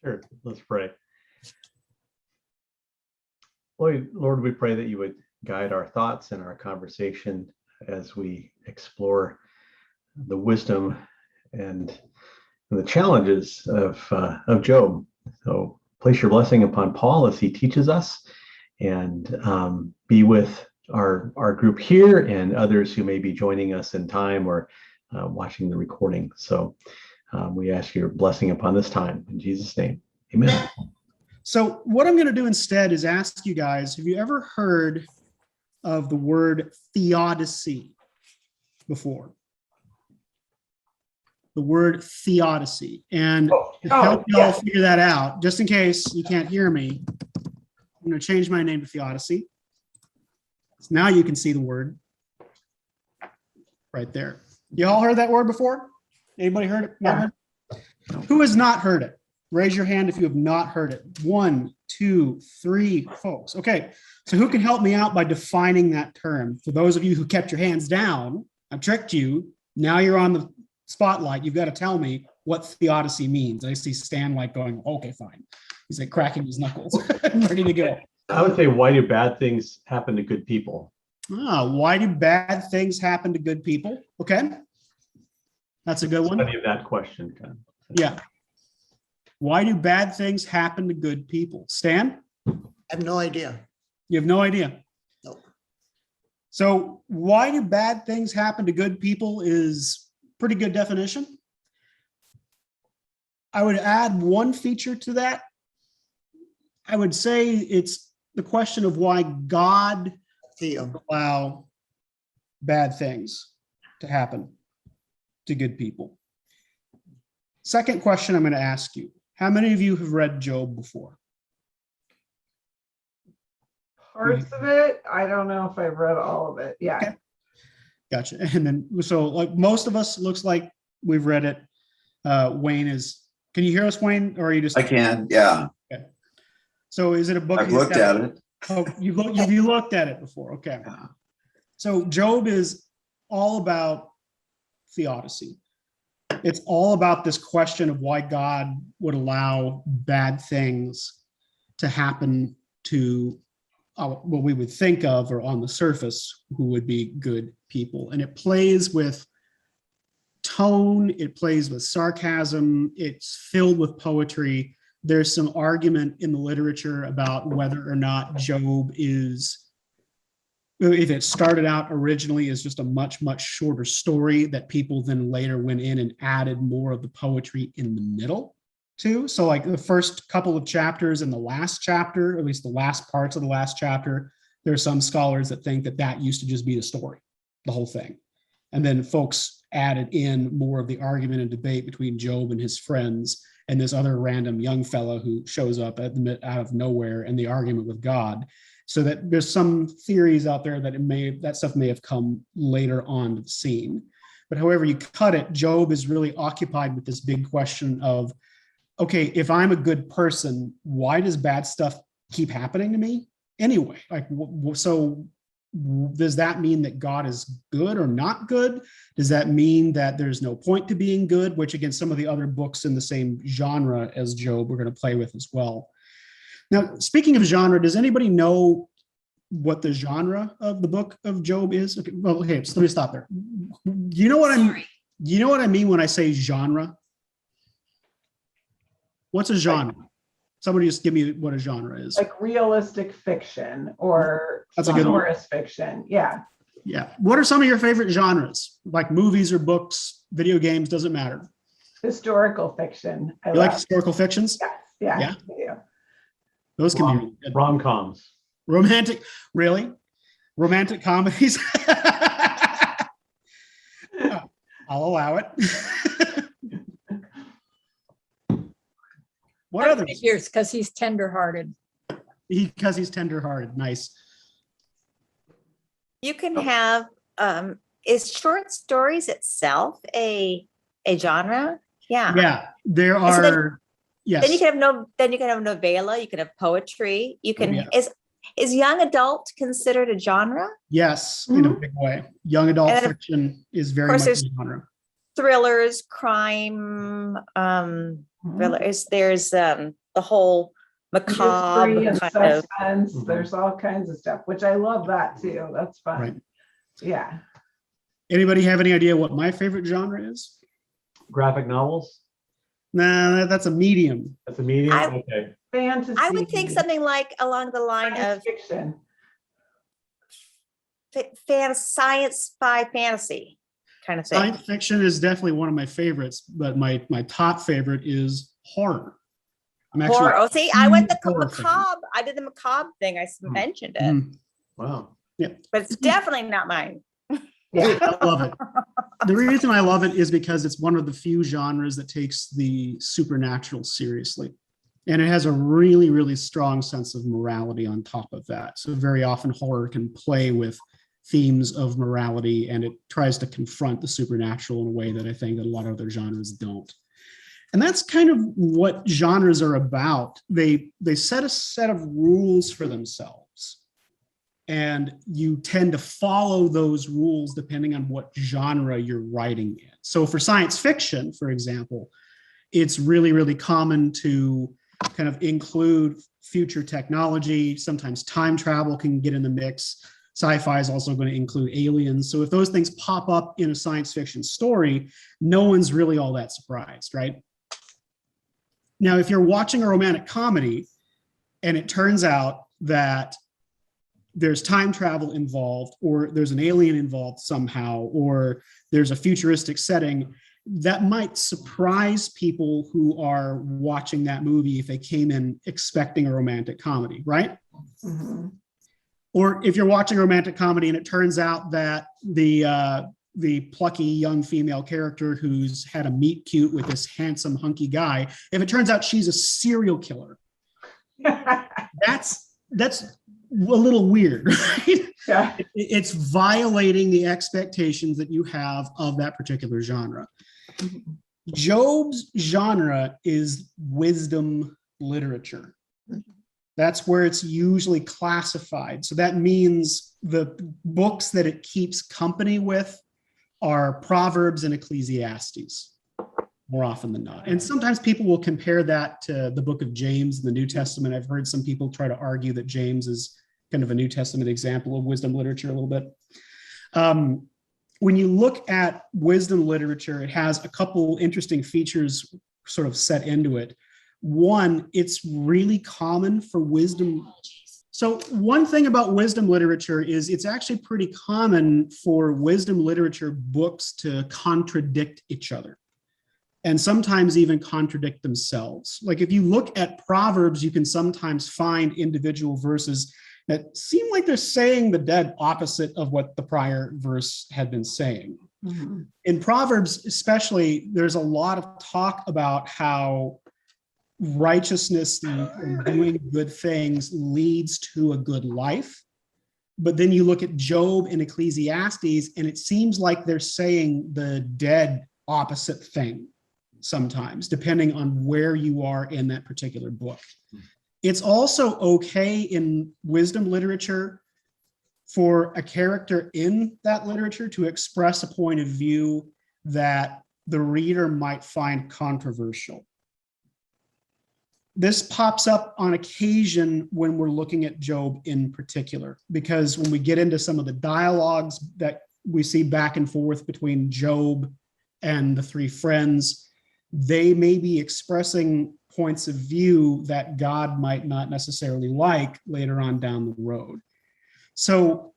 Sure. Let's pray. Lord, we pray that you would guide our thoughts and our conversation as we explore the wisdom and the challenges of Job. So place your blessing upon Paul as he teaches us, and be with our group here and others who may be joining us in time or watching the recording. So we ask your blessing upon this time. In Jesus' name, amen. So what I'm going to do instead is ask you guys, have you ever heard of the word theodicy before? The word theodicy. And to help y'all figure that out, just in case you can't hear me, I'm going to change my name to Theodicy. So now you can see the word right there. You all heard that word before? Anybody heard it? Yeah. Who has not heard it? Raise your hand if you have not heard it. 1, 2, 3 folks. Okay, so who can help me out by defining that term? For those of you who kept your hands down, I've tricked you. Now you're on the spotlight. You've got to tell me what theodicy means. I see Stan like going, okay, fine. He's like cracking his knuckles, ready to go. I would say, why do bad things happen to good people? Why do bad things happen to good people? Okay, that's a good one. Study of that question, Ken. Yeah. Why do bad things happen to good people? Stan? I have no idea. You have no idea. Nope. So why do bad things happen to good people is pretty good definition. I would add one feature to that. I would say it's the question of why God Theo. allow bad things to happen to good people. Second question I'm going to ask you. How many of you have read Job before? Parts of it. I don't know if I've read all of it. Yeah. Okay. Gotcha. And then, so like most of us, looks like we've read it. Wayne is, can you hear us, Wayne? Or are you just? I can, yeah. Okay. So is it a book? I've looked at it. Oh, you looked at it before. Okay. Yeah. So Job is all about theodicy. It's all about this question of why God would allow bad things to happen to what we would think of, or on the surface, who would be good people. And it plays with tone, it plays with sarcasm, it's filled with poetry. There's some argument in the literature about whether or not Job is, if it started out originally as just a much, much shorter story that people then later went in and added more of the poetry in the middle too. So like the first couple of chapters and the last chapter, at least the last parts of the last chapter, there are some scholars that think that that used to just be the story, the whole thing. And then folks added in more of the argument and debate between Job and his friends and this other random young fellow who shows up out of nowhere, and the argument with God. So that there's some theories out there that that stuff may have come later on to the scene. But however you cut it, Job is really occupied with this big question of, okay, if I'm a good person, why does bad stuff keep happening to me anyway? Like, so does that mean that God is good or not good? Does that mean that there's no point to being good? Which, again, some of the other books in the same genre as Job we're going to play with as well. Now, speaking of genre, does anybody know what the genre of the book of Job is? Okay, well, okay, so let me stop there. You know what I mean when I say genre? What's a genre? Somebody just give me what a genre is. Like realistic fiction or That's a good one. humorous fiction. Yeah. Yeah. What are some of your favorite genres? Like movies or books, video games, doesn't matter. Historical fiction. You like historical fictions? Yes. Yeah. Yeah. I do. Those can be really good. Rom-coms. Romantic, really? Romantic comedies? I'll allow it. What I others? figures because he's tenderhearted. Because he's tenderhearted. Nice. You can have, is short stories itself a genre? Yeah. Yeah, there so then- are. Yes. Then you can have novella, you can have poetry, you can, Yeah. is young adult considered a genre? Yes, in a big way. Young adult And then, fiction is very course, much a there's- genre. thrillers, crime, thrillers. There's the whole macabre Mystery and kind of. suspense. Mhm. There's all kinds of stuff, which I love that too. That's fun. Right. Yeah. Anybody have any idea what my favorite genre is? Graphic novels? Nah, that's a medium. That's a medium? I- Okay. Fantasy. I would think something like along the line science of fiction. sci-fi fantasy kind of thing. Science fiction is definitely one of my favorites, but my top favorite is horror. I'm actually Horror. Oh, see, I went the horror fan. macabre. I did the macabre thing. I mentioned it, Mhm. Wow. but it's definitely not mine. Yeah. I love it. The reason I love it is because it's one of the few genres that takes the supernatural seriously. And it has a really, really strong sense of morality on top of that. So very often horror can play with themes of morality, and it tries to confront the supernatural in a way that I think that a lot of other genres don't. And that's kind of what genres are about. They set a set of rules for themselves, and you tend to follow those rules depending on what genre you're writing in. So for science fiction, for example, it's really, really common to kind of include future technology. Sometimes time travel can get in the mix. Sci-fi is also going to include aliens. So if those things pop up in a science fiction story, no one's really all that surprised, right? Now, if you're watching a romantic comedy and it turns out that there's time travel involved, or there's an alien involved somehow, or there's a futuristic setting, that might surprise people who are watching that movie if they came in expecting a romantic comedy, right? Mhm. Or if you're watching a romantic comedy and it turns out that the plucky young female character who's had a meet cute with this handsome hunky guy, if it turns out she's a serial killer, that's a little weird, right? Yeah. It's violating the expectations that you have of that particular genre. Job's genre is wisdom literature. That's where it's usually classified. So that means the books that it keeps company with are Proverbs and Ecclesiastes, more often than not. And sometimes people will compare that to the book of James in the New Testament. I've heard some people try to argue that James is kind of a New Testament example of wisdom literature a little bit. When you look at wisdom literature, it has a couple interesting features sort of set into it. One, it's really common for wisdom. So one thing about wisdom literature is it's actually pretty common for wisdom literature books to contradict each other, and sometimes even contradict themselves. Like if you look at Proverbs, you can sometimes find individual verses that seem like they're saying the dead opposite of what the prior verse had been saying. Mhm. In Proverbs, especially, there's a lot of talk about how righteousness and doing good things leads to a good life. But then you look at Job and Ecclesiastes, and it seems like they're saying the dead opposite thing sometimes, depending on where you are in that particular book. It's also okay in wisdom literature for a character in that literature to express a point of view that the reader might find controversial. This pops up on occasion when we're looking at Job in particular, because when we get into some of the dialogues that we see back and forth between Job and the three friends, they may be expressing points of view that God might not necessarily like later on down the road. So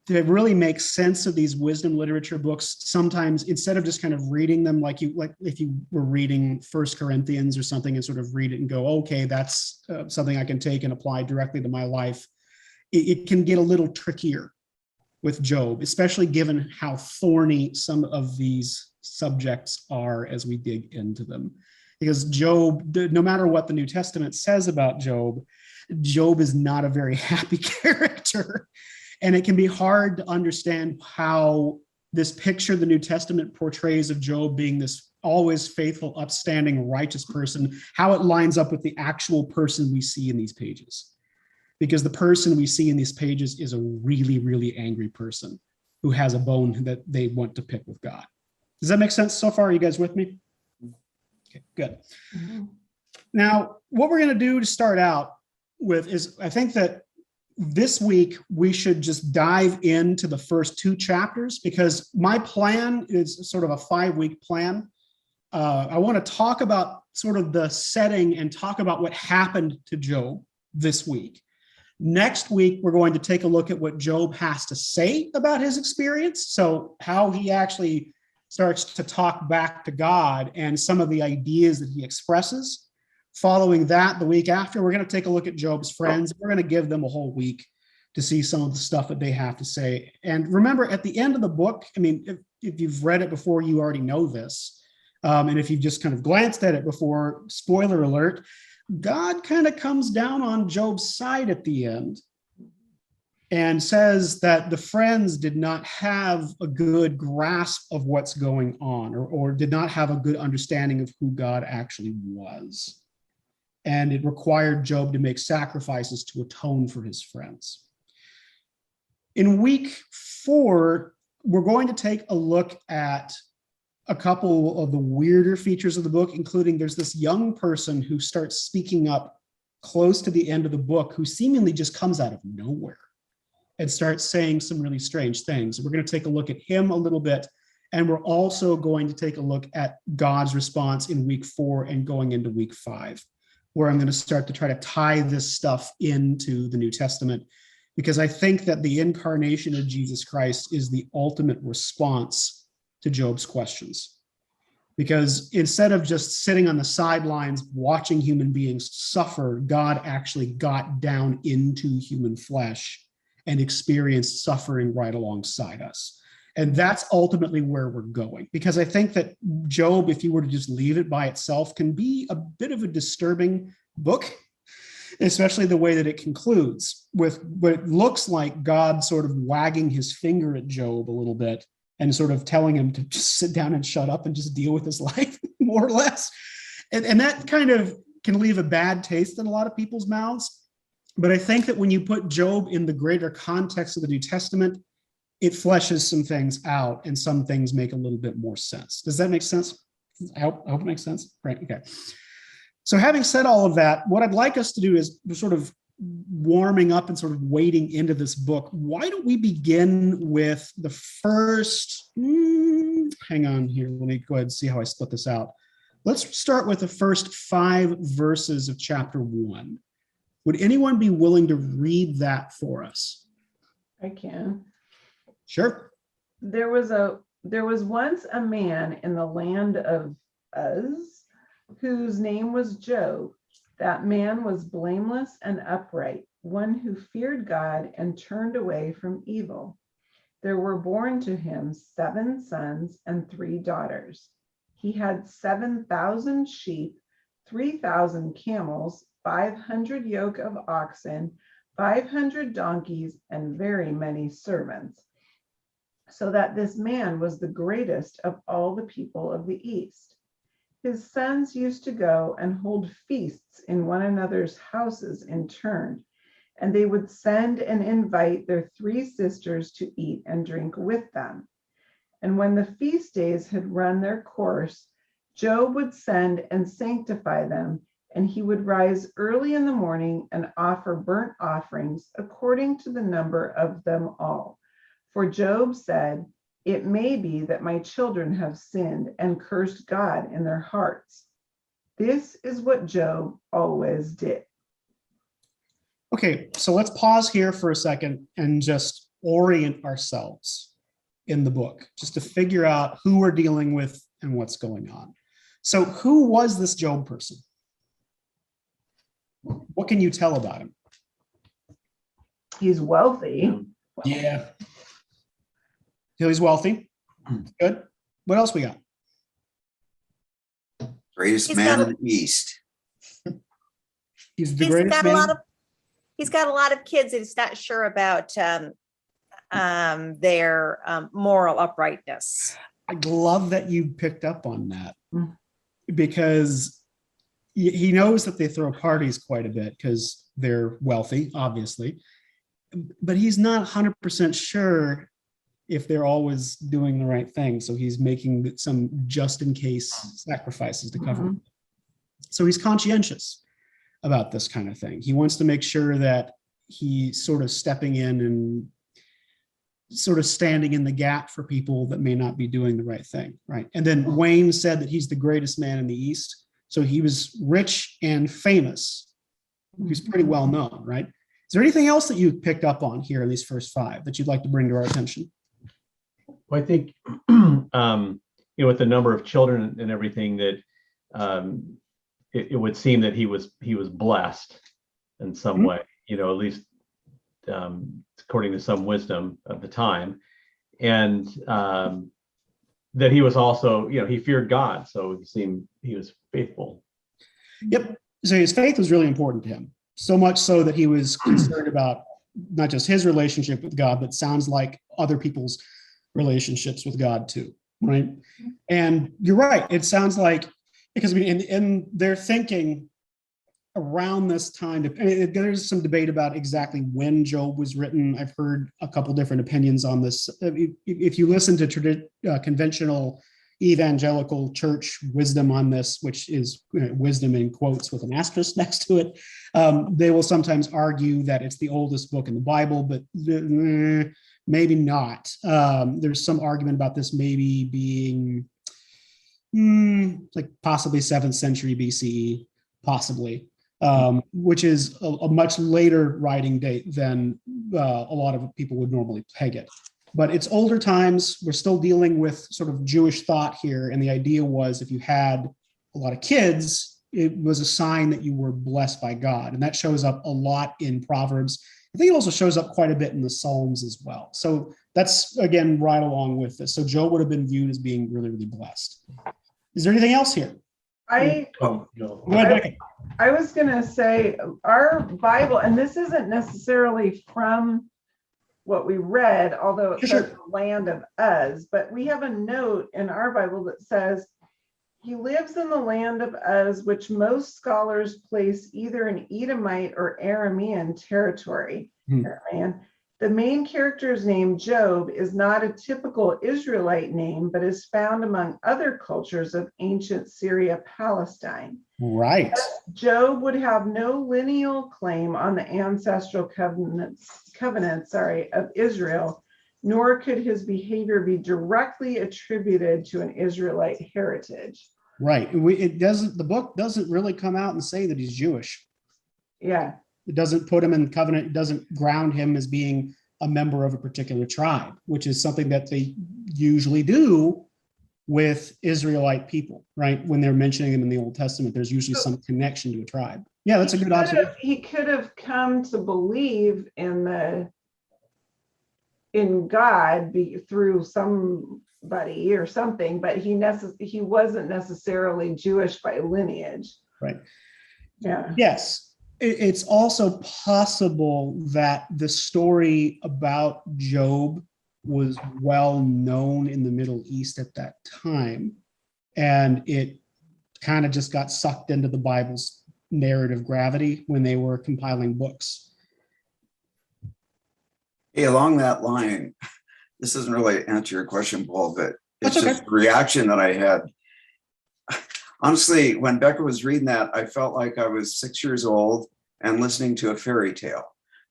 to really make sense of these wisdom literature books, sometimes instead of just kind of reading them like if you were reading First Corinthians or something and sort of read it and go, okay, that's something I can take and apply directly to my life, it can get a little trickier with Job, especially given how thorny some of these subjects are as we dig into them. Because Job, no matter what the New Testament says about Job, Job is not a very happy character. And it can be hard to understand how this picture the New Testament portrays of Job being this always faithful, upstanding, righteous person, how it lines up with the actual person we see in these pages. Because the person we see in these pages is a really, really angry person who has a bone that they want to pick with God. Does that make sense so far? Are you guys with me? Okay, good. Now, what we're going to do to start out with is, I think that this week we should just dive into the first 2 chapters, because my plan is sort of a 5-week plan. I want to talk about sort of the setting and talk about what happened to Job this week. Next week, we're going to take a look at what Job has to say about his experience. So how he actually starts to talk back to God and some of the ideas that he expresses. Following that, the week after, we're going to take a look at Job's friends. We're going to give them a whole week to see some of the stuff that they have to say. And remember, at the end of the book, I mean, if you've read it before, you already know this. And if you've just kind of glanced at it before, spoiler alert, God kind of comes down on Job's side at the end and says that the friends did not have a good grasp of what's going on, or did not have a good understanding of who God actually was. And it required Job to make sacrifices to atone for his friends. In week 4, we're going to take a look at a couple of the weirder features of the book, including there's this young person who starts speaking up close to the end of the book, who seemingly just comes out of nowhere and starts saying some really strange things. We're going to take a look at him a little bit, and we're also going to take a look at God's response in week 4 and going into week 5, where I'm going to start to try to tie this stuff into the New Testament, because I think that the incarnation of Jesus Christ is the ultimate response to Job's questions. Because instead of just sitting on the sidelines watching human beings suffer, God actually got down into human flesh and experienced suffering right alongside us. And that's ultimately where we're going. Because I think that Job, if you were to just leave it by itself, can be a bit of a disturbing book, especially the way that it concludes with what it looks like God sort of wagging his finger at Job a little bit and sort of telling him to just sit down and shut up and just deal with his life, more or less. And that kind of can leave a bad taste in a lot of people's mouths. But I think that when you put Job in the greater context of the New Testament, it fleshes some things out and some things make a little bit more sense. Does that make sense? I hope it makes sense. Right, okay. So having said all of that, what I'd like us to do is sort of warming up and sort of wading into this book. Why don't we begin with the first, hang on here, let me go ahead and see how I split this out. Let's start with the first 5 verses of chapter 1. Would anyone be willing to read that for us? I can. Sure. There was once a man in the land of Uz, whose name was Job. That man was blameless and upright, one who feared God and turned away from evil. There were born to him 7 sons and 3 daughters. He had 7,000 sheep, 3,000 camels, 500 yoke of oxen, 500 donkeys, and very many servants, so that this man was the greatest of all the people of the East. His sons used to go and hold feasts in one another's houses in turn, and they would send and invite their 3 sisters to eat and drink with them. And when the feast days had run their course, Job would send and sanctify them, and he would rise early in the morning and offer burnt offerings according to the number of them all. For Job said, "It may be that my children have sinned and cursed God in their hearts." This is what Job always did. Okay, so let's pause here for a second and just orient ourselves in the book, just to figure out who we're dealing with and what's going on. So who was this Job person? What can you tell about him? He's wealthy. Yeah. He's wealthy. Good. What else we got? Greatest He's man got in the East. He's the He's greatest got a man. lot of he's got a lot of kids, and he's not sure about their moral uprightness. I love that you picked up on that, Mm. because he knows that they throw parties quite a bit because they're wealthy, obviously, but he's not 100% sure if they're always doing the right thing. So he's making some just in case sacrifices to cover. Mhm. So he's conscientious about this kind of thing. He wants to make sure that he's sort of stepping in and sort of standing in the gap for people that may not be doing the right thing, right? And then Wayne said that he's the greatest man in the East. So he was rich and famous. He's pretty well known, right? Is there anything else that you picked up on here in these first five that you'd like to bring to our attention? Well, I think, with the number of children and everything, that it would seem that he was blessed in some Mhm. way, at least according to some wisdom of the time, and that he was also, he feared God, so it seemed he was faithful. Yep. So his faith was really important to him, so much so that he was concerned about not just his relationship with God, but sounds like other people's relationships with God too, right? And you're right. It sounds like, because I mean, in their thinking around this time, there's some debate about exactly when Job was written. I've heard a couple different opinions on this. If you listen to conventional evangelical church wisdom on this, which is wisdom in quotes with an asterisk next to it, they will sometimes argue that it's the oldest book in the Bible, but maybe not. There's some argument about this maybe being like possibly 7th century BCE, possibly, which is a much later writing date than a lot of people would normally peg it. But it's older times. We're still dealing with sort of Jewish thought here. And the idea was if you had a lot of kids, it was a sign that you were blessed by God. And that shows up a lot in Proverbs. I think it also shows up quite a bit in the Psalms as well. So that's, again, right along with this. So Job would have been viewed as being really, really blessed. Is there anything else here? Oh, no. Go ahead, Becky. I was going to say our Bible, and this isn't necessarily from what we read, although it Sure. says the land of Uz, but we have a note in our Bible that says he lives in the land of Uz, which most scholars place either in Edomite or Aramean territory. Aramean. The main character's name, Job, is not a typical Israelite name, but is found among other cultures of ancient Syria, Palestine. Right. Job would have no lineal claim on the ancestral covenants of Israel, nor could his behavior be directly attributed to an Israelite heritage. Right. The book doesn't really come out and say that he's Jewish. Yeah. It doesn't put him in covenant. It doesn't ground him as being a member of a particular tribe, which is something that they usually do with Israelite people, right? When they're mentioning them in the Old Testament, there's usually some connection to a tribe. Yeah, that's a good observation. He could have come to believe in God through somebody or something, but he wasn't necessarily Jewish by lineage. Right. Yeah. Yes. It's also possible that the story about Job was well known in the Middle East at that time, and it kind of just got sucked into the Bible's narrative gravity when they were compiling books. Hey, along that line, this doesn't really answer your question, Paul, but it's That's just the reaction that I had. Honestly, when Becca was reading that, I felt like I was 6 years old and listening to a fairy tale.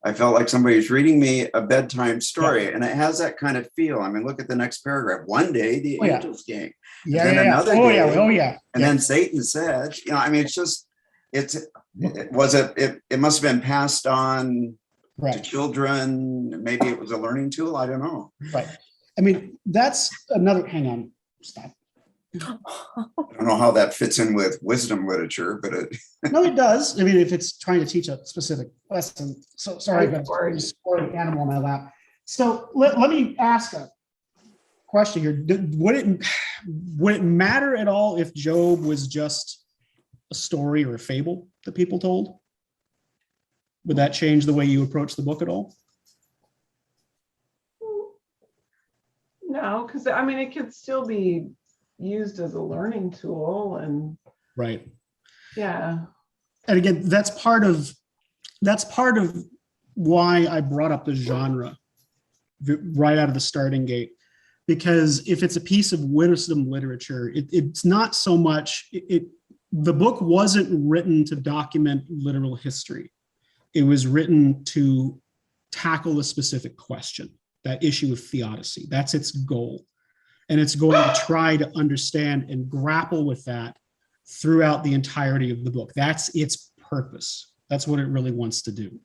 I felt like somebody was reading me a bedtime story, and it has that kind of feel. I mean, look at the next paragraph. One day the angels came. Yeah, then yeah, yeah. another Oh, day, yeah. Oh, yeah. And then Satan said, I mean, it must have been passed on to Right. children. Maybe it was a learning tool. I don't know. Right. I mean, that's another, hang on, stop. I don't know how that fits in with wisdom literature, but No, it does. I mean, if it's trying to teach a specific lesson. So sorry, I've got a sporty animal in my lap. So let me ask a question here. Would it matter at all if Job was just a story or a fable that people told? Would that change the way you approach the book at all? No, because I mean, it could still be used as a learning tool, and Right. yeah. And again, that's part of why I brought up the genre right out of the starting gate. because if it's a piece of wisdom literature, it's not so much, the book wasn't written to document literal history. It was written to tackle a specific question, that issue of theodicy. That's its goal. And it's going to try to understand and grapple with that throughout the entirety of the book. That's its purpose. That's what it really wants to do.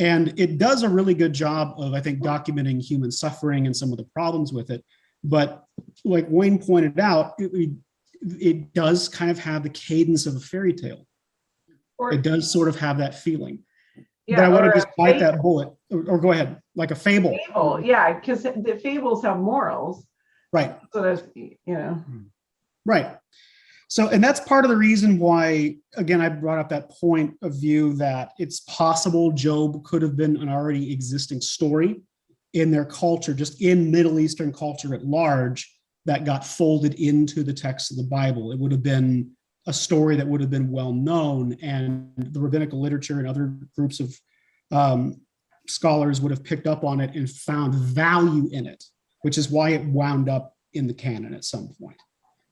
And it does a really good job of, I think, documenting human suffering and some of the problems with it. But like Wayne pointed out, it does kind of have the cadence of a fairy tale. Or- It does sort of have that feeling. But Yeah, I want or to just a bite that fable. bullet, or go ahead, like a fable. Fable, yeah, because the fables have morals. Right. So there's, you know, Right. So, and that's part of the reason why, again, I brought up that point of view that it's possible Job could have been an already existing story in their culture, just in Middle Eastern culture at large, that got folded into the text of the Bible. It would have been a story that would have been well known, and the rabbinical literature and other groups of scholars would have picked up on it and found value in it, which is why it wound up in the canon at some point,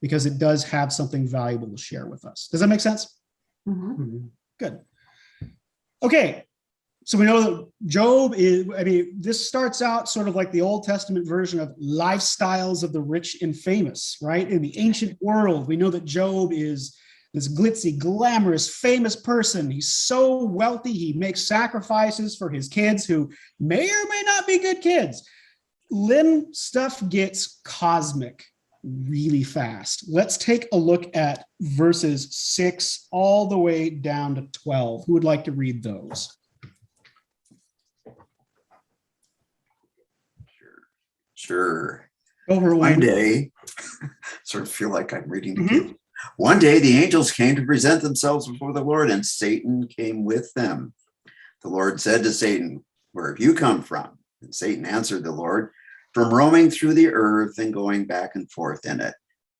because it does have something valuable to share with us. Does that make sense? mhm. Good. Okay. So we know that Job is, I mean, this starts out sort of like the Old Testament version of lifestyles of the rich and famous, right? In the ancient world, we know that Job is this glitzy, glamorous, famous person. He's so wealthy, he makes sacrifices for his kids who may or may not be good kids. Then stuff gets cosmic really fast. Let's take a look at verses 6 all the way down to 12. Who would like to read those? Sure. Over One one. day, sort of feel like I'm reading to Mhm. kids. One day the angels came to present themselves before the Lord, and Satan came with them. The Lord said to Satan, "Where have you come from?" And Satan answered the Lord, "From roaming through the earth and going back and forth in it."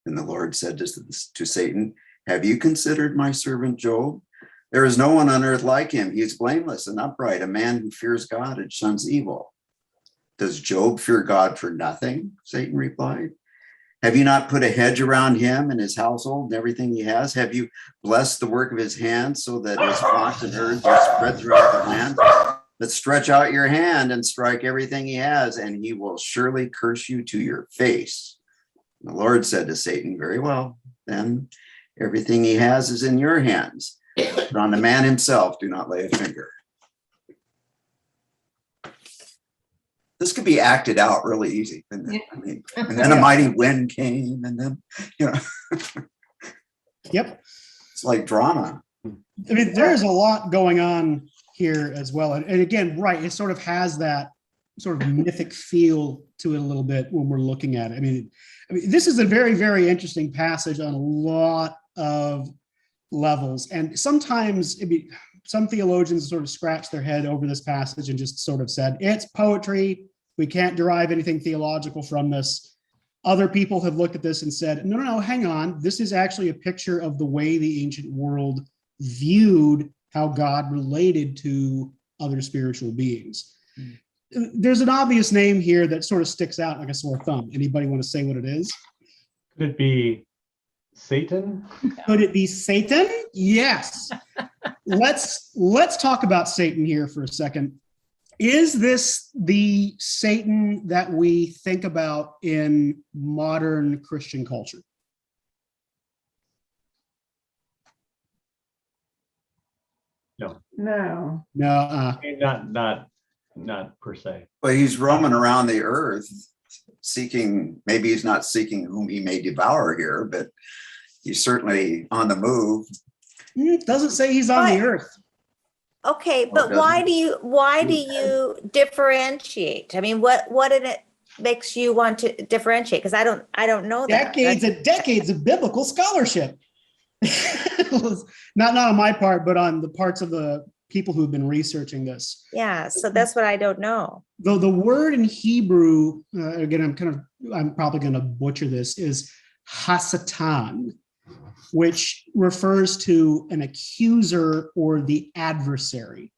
And the Lord said to Satan, "Have you considered my servant Job? There is no one on earth like him. He is blameless and upright, a man who fears God and shuns evil." "Does Job fear God for nothing?" Satan replied. "Have you not put a hedge around him and his household and everything he has? Have you blessed the work of his hands so that his flocks and herds are spread throughout the land? But stretch out your hand and strike everything he has, and he will surely curse you to your face." The Lord said to Satan, "Very well, then everything he has is in your hands. But on the man himself, do not lay a finger." This could be acted out really easy. And then, I mean, and then a mighty wind came, and then, you know, Yep. it's like drama. I mean, there's a lot going on here as well. And again, right, it sort of has that sort of mythic feel to it a little bit when we're looking at it. I mean, this is a very, very interesting passage on a lot of levels. And sometimes some theologians sort of scratch their head over this passage and just sort of said, it's poetry. We can't derive anything theological from this. Other people have looked at this and said, no, hang on. This is actually a picture of the way the ancient world viewed how God related to other spiritual beings. There's an obvious name here that sort of sticks out like a sore thumb. Anybody want to say what it is? Could it be Satan? Could it be Satan? Yes. Let's talk about Satan here for a second. Is this the Satan that we think about in modern Christian culture? No, No. No. not per se. But he's roaming around the earth seeking, maybe he's not seeking whom he may devour here, but he's certainly on the move. It doesn't say he's on the But- earth. Okay, Or but why doesn't. do you differentiate? I mean, what in it makes you want to differentiate? Because I don't know that. Decades and decades of biblical scholarship. not on my part, but on the parts of the people who've been researching this. Yeah, so that's what I don't know. Though the word in Hebrew, again, I'm probably going to butcher this, is hasatan, which refers to an accuser or the adversary.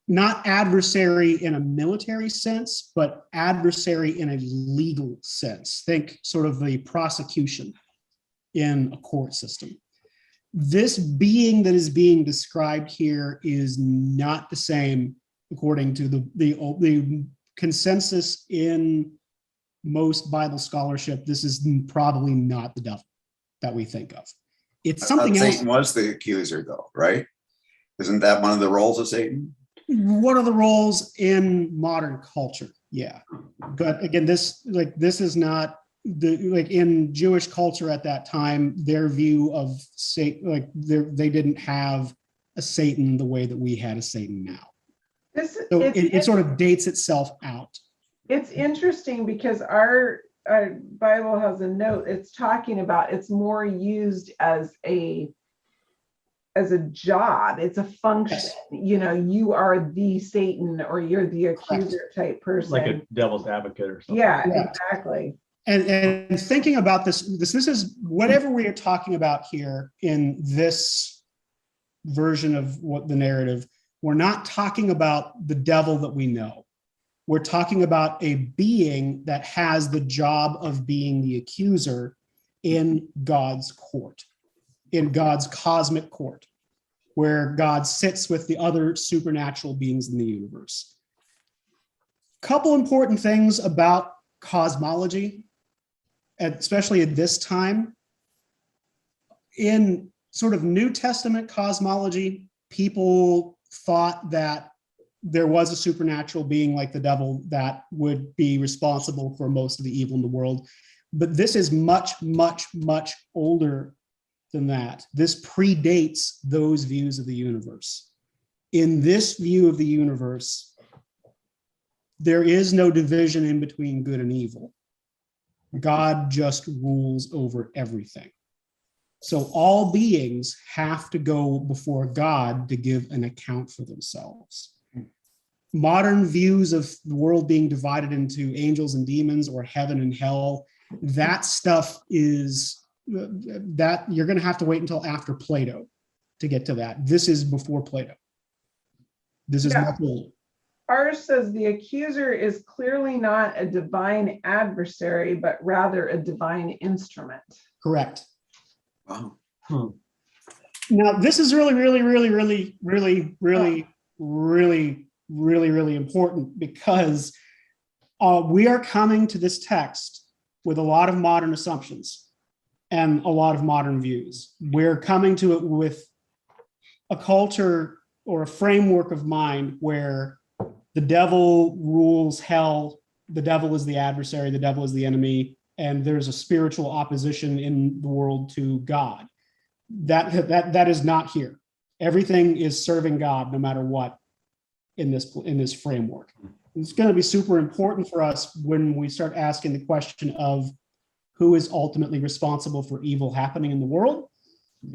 not adversary in a military sense, but adversary in a legal sense. Think sort of the prosecution in a court system. This being that is being described here is not the same, according to the consensus in most Bible scholarship. This is probably not the devil that we think of. It's something else. Satan was the accuser, though, right? Isn't that one of the roles of Satan? What are the roles in modern culture? Yeah, but again, this is not like in Jewish culture at that time. Their view of Satan, they didn't have a Satan the way that we had a Satan now. So it sort of dates itself out. It's interesting because our Bible has a note. It's talking about it's more used as a job. It's a function. Yes. You are the Satan, or you're the accuser type person. Like a devil's advocate or something. Yeah, Yeah. exactly. And thinking about this is whatever we are talking about here in this version of what the narrative, we're not talking about the devil that we know. We're talking about a being that has the job of being the accuser in God's court, in God's cosmic court, where God sits with the other supernatural beings in the universe. Couple important things about cosmology, especially at this time. In sort of New Testament cosmology, people thought that there was a supernatural being like the devil that would be responsible for most of the evil in the world. But this is much, much, much older than that. This predates those views of the universe. In this view of the universe, there is no division in between good and evil. God just rules over everything. So all beings have to go before God to give an account for themselves. Modern views of the world being divided into angels and demons or heaven and hell, that stuff is that you're going to have to wait until after Plato to get to that. This is before Plato. This is much older. Ours says the accuser is clearly not a divine adversary, but rather a divine instrument. Correct. Wow. Now, this is really important because we are coming to this text with a lot of modern assumptions and a lot of modern views. We're coming to it with a culture or a framework of mind where the devil rules hell, the devil is the adversary, the devil is the enemy, and there's a spiritual opposition in the world to God. That is not here. Everything is serving God no matter what in this framework. It's going to be super important for us when we start asking the question of who is ultimately responsible for evil happening in the world.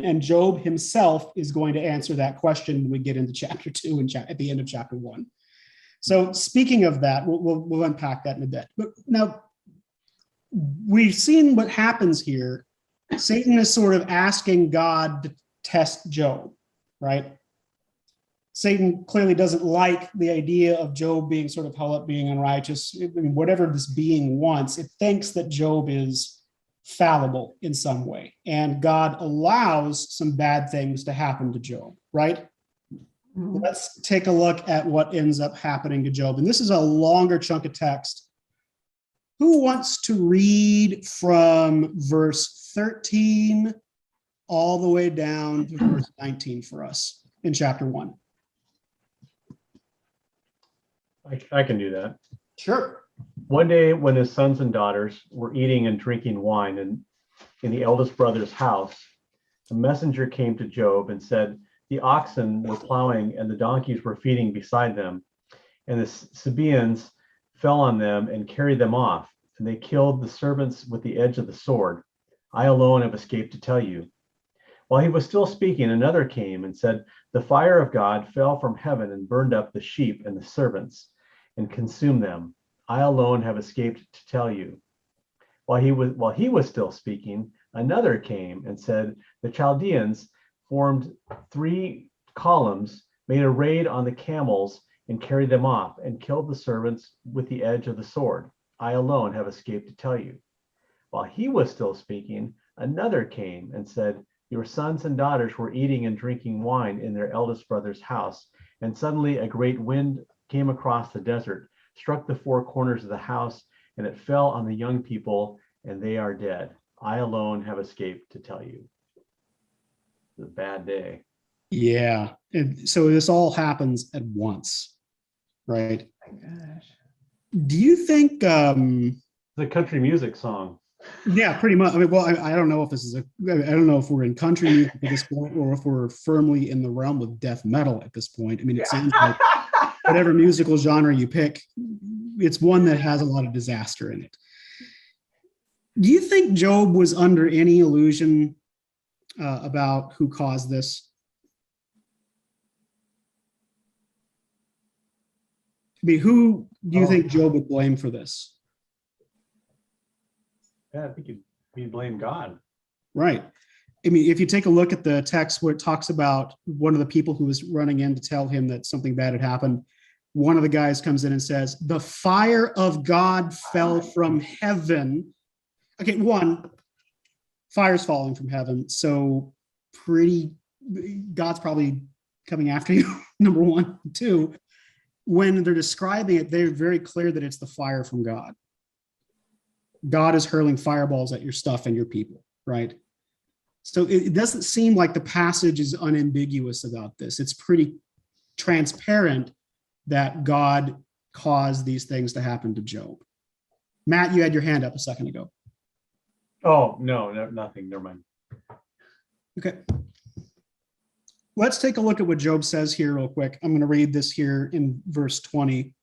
And Job himself is going to answer that question when we get into chapter 2 and at the end of chapter 1. So speaking of that, we'll unpack that in a bit. But now we've seen what happens here. Satan is sort of asking God to test Job, right? Satan clearly doesn't like the idea of Job being sort of held up being unrighteous. I mean, whatever this being wants, it thinks that Job is fallible in some way. And God allows some bad things to happen to Job, right? Mhm. Let's take a look at what ends up happening to Job. And this is a longer chunk of text. Who wants to read from verse 13 all the way down to verse 19 for us in chapter 1? I can do that. Sure. One day when his sons and daughters were eating and drinking wine in the eldest brother's house, a messenger came to Job and said, the oxen were plowing and the donkeys were feeding beside them, and the Sabaeans fell on them and carried them off, and they killed the servants with the edge of the sword. I alone have escaped to tell you. While he was still speaking, another came and said, the fire of God fell from heaven and burned up the sheep and the servants and consumed them. I alone have escaped to tell you. While he was still speaking, another came and said, the Chaldeans formed 3 columns, made a raid on the camels and carried them off and killed the servants with the edge of the sword. I alone have escaped to tell you. While he was still speaking, another came and said, your sons and daughters were eating and drinking wine in their eldest brother's house. And suddenly a great wind came across the desert, struck the four corners of the house, and it fell on the young people, and they are dead. I alone have escaped to tell you. It's a bad day. Yeah. And so this all happens at once, right? My gosh. Do you think, The country music song. yeah, pretty much. I mean, well, I don't know if this is I don't know if we're in country music at this point or if we're firmly in the realm of death metal at this point. I mean, it seems like whatever musical genre you pick, it's one that has a lot of disaster in it. Do you think Job was under any illusion about who caused this? I mean, who do you think Job would blame for this? Yeah, I think you'd blame God. Right. I mean, if you take a look at the text where it talks about one of the people who was running in to tell him that something bad had happened, one of the guys comes in and says, the fire of God fell from heaven. Okay, one, fire's falling from heaven. So God's probably coming after you, number one. Two, when they're describing it, they're very clear that it's the fire from God. God is hurling fireballs at your stuff and your people, right? So it doesn't seem like the passage is unambiguous about this. It's pretty transparent that God caused these things to happen to Job. Matt, you had your hand up a second ago. Oh, no, nothing. Never mind. Okay. Let's take a look at what Job says here real quick. I'm going to read this here in verse 20.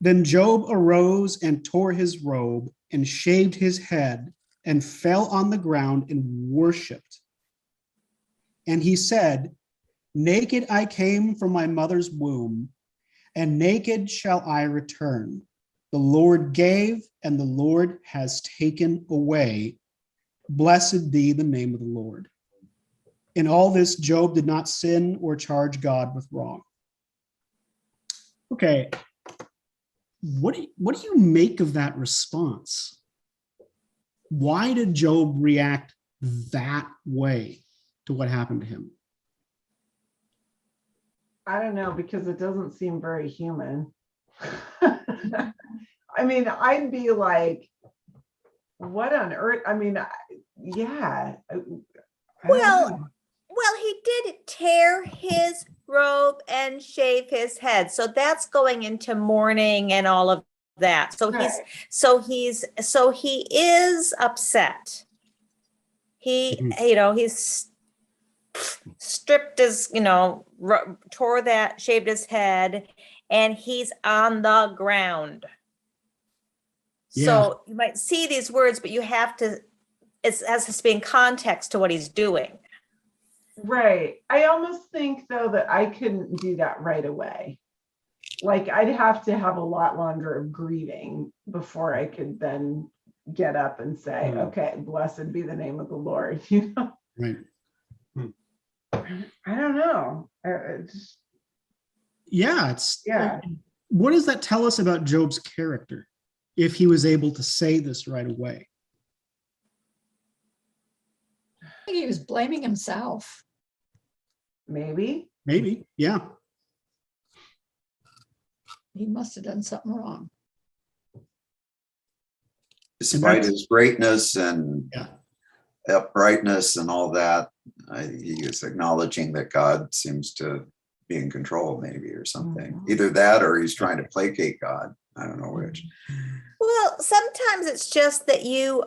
Then Job arose and tore his robe and shaved his head and fell on the ground and worshiped. And he said, naked I came from my mother's womb, and naked shall I return. The Lord gave, and the Lord has taken away. Blessed be the name of the Lord. In all this, Job did not sin or charge God with wrong. Okay. What do you make of that response? Why did Job react that way to what happened to him? I don't know, because it doesn't seem very human. I mean, I'd be like, what on earth? I mean, yeah. I don't Well, know. Well, he did tear his robe and shave his head. So that's going into mourning and all of that. So Right. he is upset. He's stripped his, tore that, shaved his head, and he's on the ground. Yeah. So you might see these words, but you have to, it has to be in context to what he's doing. Right. I almost think though that I couldn't do that right away. Like I'd have to have a lot longer of grieving before I could then get up and say, okay, blessed be the name of the Lord. Right. I don't know. Yeah. What does that tell us about Job's character if he was able to say this right away? I think he was blaming himself. Maybe. Maybe. Yeah. He must have done something wrong. Despite his greatness and Yeah. uprightness and all that, he is acknowledging that God seems to be in control, maybe, or something. Mhm. Either that or he's trying to placate God. I don't know which. Well, sometimes it's just that you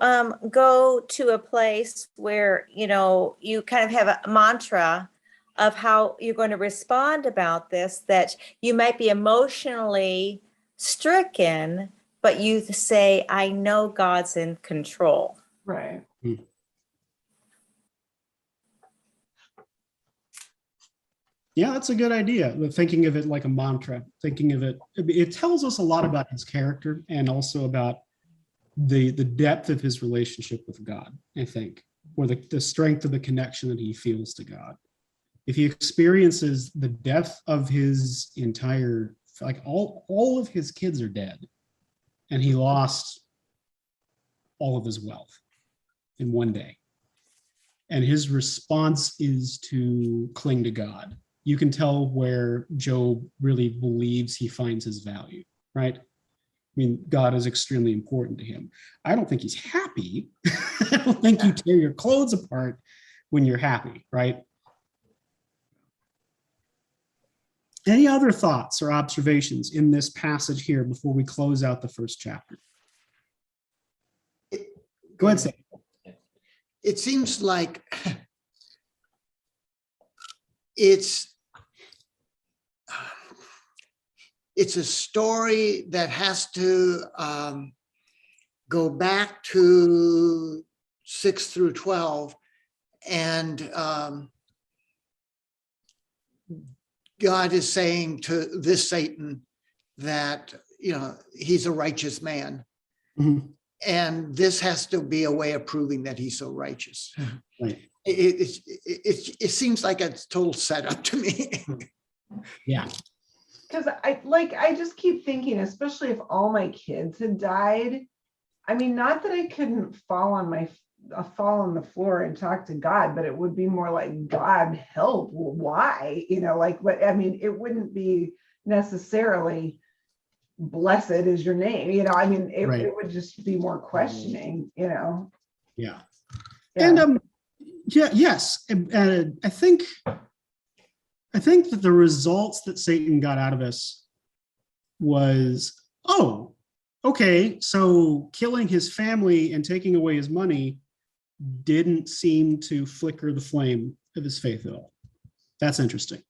go to a place where, you kind of have a mantra of how you're going to respond about this, that you might be emotionally stricken, but you say, I know God's in control. Right. Yeah, that's a good idea. But thinking of it like a mantra, thinking of it tells us a lot about his character and also about the depth of his relationship with God, I think, or the strength of the connection that he feels to God. if he experiences the death of his entire, like all of his kids are dead, and he lost all of his wealth in one day, and his response is to cling to God, you can tell where Job really believes he finds his value, right? I mean, God is extremely important to him. I don't think he's happy. I don't think you tear your clothes apart when you're happy, right? Any other thoughts or observations in this passage here before we close out the first chapter? Go ahead, Sam. It seems like it's a story that has to go back to 6 through 12, and God is saying to this Satan that, he's a righteous man. Mhm. And this has to be a way of proving that he's so righteous. Right. It seems like a total setup to me. Yeah. Because I just keep thinking, especially if all my kids had died. I mean, not that I couldn't fall on the floor and talk to God, but it would be more like, God help, why? It wouldn't be necessarily blessed is your name. I mean, Right. it would just be more questioning, Yeah. Yeah. And yes. And I think that the results that Satan got out of us was, oh, okay, so killing his family and taking away his money didn't seem to flicker the flame of his faith at all. That's interesting.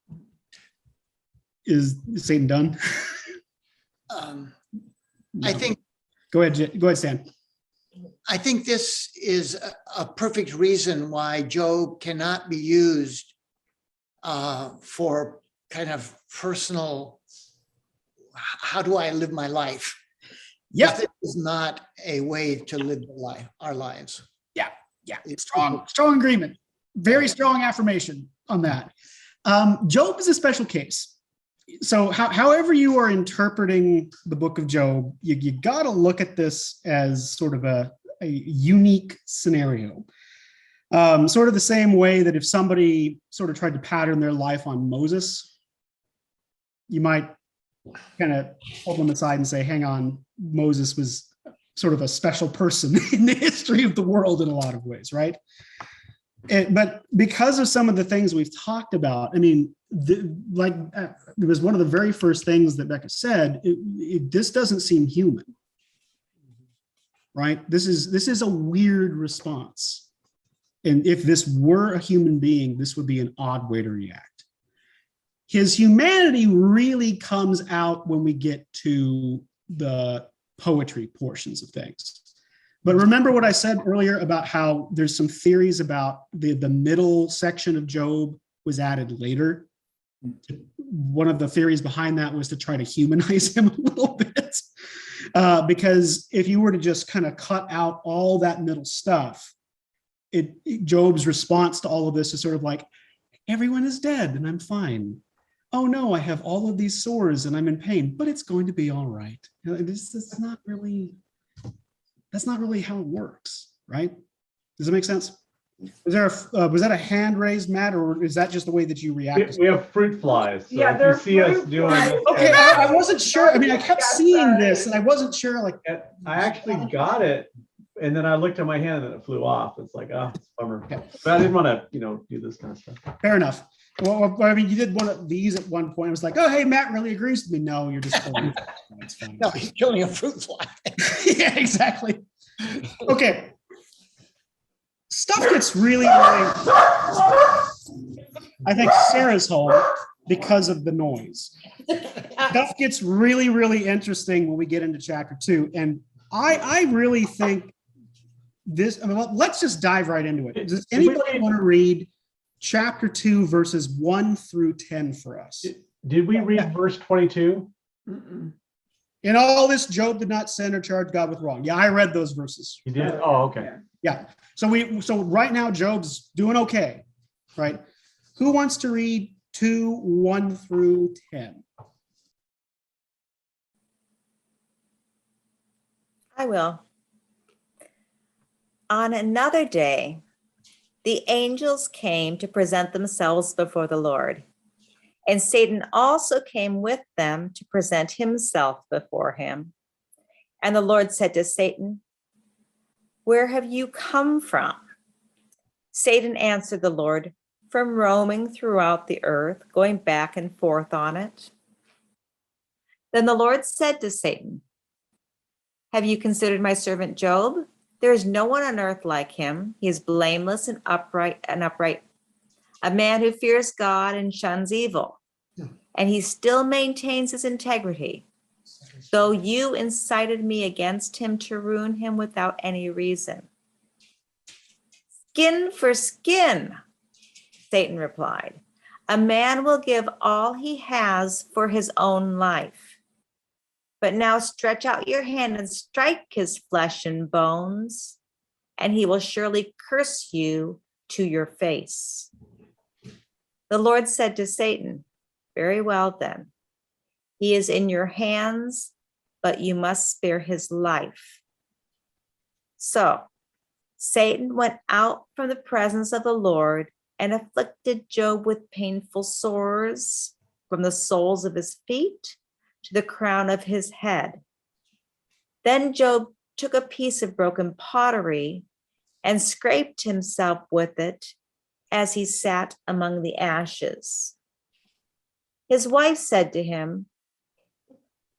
Is Satan done? I No. think Go ahead, Stan. I think this is a perfect reason why Job cannot be used for kind of personal, how do I live my life? Yep. This is not a way to live our lives. Yeah. It's Strong agreement. Very strong affirmation on that. Job is a special case. So however you are interpreting the book of Job, you got to look at this as sort of a unique scenario. Sort of the same way that if somebody sort of tried to pattern their life on Moses, you might kind of hold them aside and say, hang on, Moses was sort of a special person in the history of the world in a lot of ways, right? But because of some of the things we've talked about, I mean, it was one of the very first things that Becca said, this doesn't seem human, right? This is a weird response. And if this were a human being, this would be an odd way to react. His humanity really comes out when we get to the poetry portions of things. But remember what I said earlier about how there's some theories about the middle section of Job was added later. One of the theories behind that was to try to humanize him a little bit. Because if you were to just kind of cut out all that middle stuff, Job's response to all of this is sort of like, everyone is dead and I'm fine. Oh no, I have all of these sores and I'm in pain, but it's going to be all right. That's not really how it works, right? Does it make sense? Was that a hand raised, Matt, or is that just the way that you react? We have fruit flies. So Yeah, if they're you see us fruit doing flies. this, Okay, I wasn't sure. I mean, I kept seeing this and I wasn't sure, like, I actually got it, and then I looked at my hand and it flew off. It's like, oh, it's a bummer. Okay. But I didn't want to, do this kind of stuff. fair enough. Well, I mean, you did one of these at one point. I was like, oh, hey, Matt really agrees with me. No, you're just killing it. It's fine. No, he's killing a fruit fly. Yeah, exactly. Okay. Stuff gets really, I think Sarah's home because of the noise. Stuff gets really, really interesting when we get into chapter 2. And I really think this, let's just dive right into it. Does anybody want to read chapter 2, verses 1 through 10 for us? Did we read verse 22? Mm-mm. In all this, Job did not sin or charge God with wrong. Yeah, I read those verses. You did? Oh, okay. Yeah. So right now Job's doing okay, right? Who wants to read 2:1-10? I will. On another day, the angels came to present themselves before the Lord, and Satan also came with them to present himself before him. And the Lord said to Satan, "Where have you come from?" Satan answered the Lord, "From roaming throughout the earth, going back and forth on it." Then the Lord said to Satan, "Have you considered my servant Job? There is no one on earth like him. He is blameless and upright, a man who fears God and shuns evil. And he still maintains his integrity, though you incited me against him to ruin him without any reason." "Skin for skin," Satan replied. "A man will give all he has for his own life. But now stretch out your hand and strike his flesh and bones, and he will surely curse you to your face." The Lord said to Satan, "Very well then. He is in your hands, but you must spare his life." So Satan went out from the presence of the Lord and afflicted Job with painful sores from the soles of his feet to the crown of his head. Then Job took a piece of broken pottery and scraped himself with it as he sat among the ashes. His wife said to him,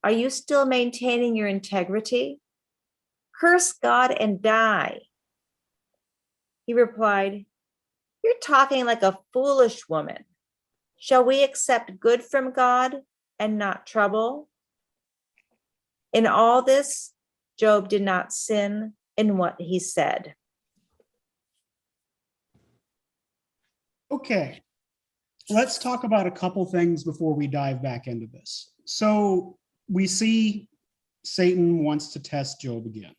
"Are you still maintaining your integrity? Curse God and die." He replied, "You're talking like a foolish woman. Shall we accept good from God and not trouble?" In all this, Job did not sin in what he said. Okay, let's talk about a couple things before we dive back into this. So we see Satan wants to test Job again,